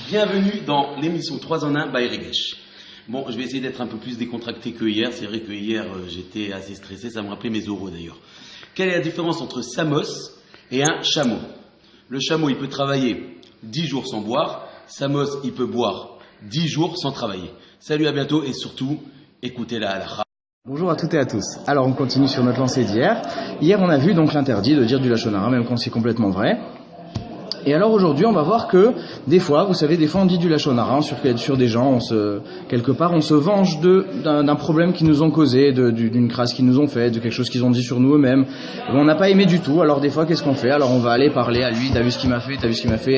Bienvenue dans l'émission 3 en 1 by Regesh. Bon, je vais essayer d'être un peu plus décontracté que hier. C'est vrai que hier, j'étais assez stressé. Ça me rappelait mes oraux d'ailleurs. Quelle est la différence entre Samos et un chameau? Le chameau, il peut travailler 10 jours sans boire. Samos, il peut boire 10 jours sans travailler. Salut, à bientôt et surtout, écoutez la halakha. Bonjour à toutes et à tous. Alors on continue sur notre lancée d'hier. Hier on a vu donc l'interdit de dire du lachon hara, même quand c'est complètement vrai. Et alors aujourd'hui on va voir que des fois, vous savez, des fois on dit du lachon hara sur des gens, quelque part on se venge d'un problème qu'ils nous ont causé, d'une crasse qu'ils nous ont fait, de quelque chose qu'ils ont dit sur nous eux-mêmes. On n'a pas aimé du tout, alors des fois qu'est-ce qu'on fait? Alors on va aller parler à lui, t'as vu ce qu'il m'a fait, t'as vu ce qu'il m'a fait,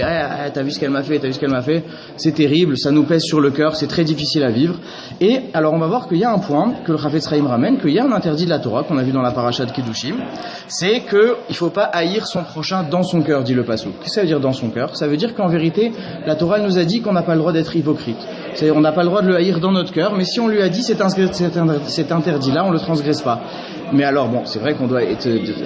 t'as vu ce qu'elle m'a fait, t'as vu ce qu'elle m'a fait. C'est terrible, ça nous pèse sur le cœur, c'est très difficile à vivre. Et alors on va voir qu'il y a un point que le Chafetz Chaim ramène, qu'il y a un interdit de la Torah qu'on a vu dans la paracha de Kedushim, c'est qu'il ne faut pas haïr son prochain dans son cœur, dit le pasuk. Qu'est-ce que ça veut dire dans son cœur? Ça veut dire qu'en vérité, la Torah elle nous a dit qu'on n'a pas le droit d'être hypocrite. C'est-à-dire on n'a pas le droit de le haïr dans notre cœur, mais si on lui a dit cet interdit-là, on ne le transgresse pas. Mais alors bon, c'est vrai qu'on doit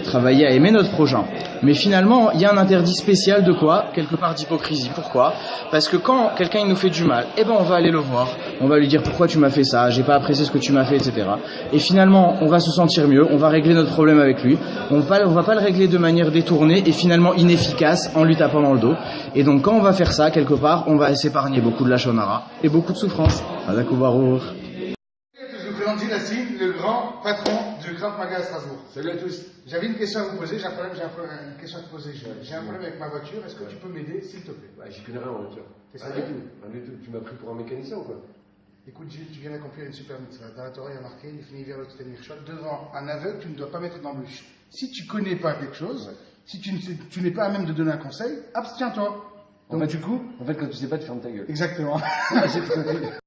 travailler à aimer notre prochain. Mais finalement, il y a un interdit spécial de quoi? Quelque part d'hypocrisie. Pourquoi? Parce que quand quelqu'un il nous fait du mal, eh ben on va aller le voir, on va lui dire pourquoi tu m'as fait ça, j'ai pas apprécié ce que tu m'as fait, etc. Et finalement, on va se sentir mieux, on va régler notre problème avec lui, on va pas le régler de manière détournée et finalement inefficace en lui tapant dans le dos. Et donc quand on va faire ça, quelque part, on va s'épargner beaucoup de lachon hara et beaucoup de souffrance. Hadakou Baruch. Je vous présente Gilles Hassine, le grand patron du Krav Maga à Strasbourg. Salut à tous. J'avais une question à vous poser, j'ai une question à te poser. J'ai un problème avec ma voiture, est-ce que tu peux m'aider, s'il te plaît? J'y connais rien en voiture. Rien du tout. Tu m'as pris pour un mécanicien ou quoi? Écoute Gilles, tu viens d'accomplir une super mitzvah. Dans la Torah, il y a marqué, défini vers le Mirchot, devant un aveugle, tu ne dois pas mettre d'embûche. Si tu connais pas quelque chose, si tu n'es pas à même de donner un conseil, abstiens-toi. Donc du coup... En fait, quand tu sais pas, tu fermes ta gueule. Exactement. J'ai tout compris.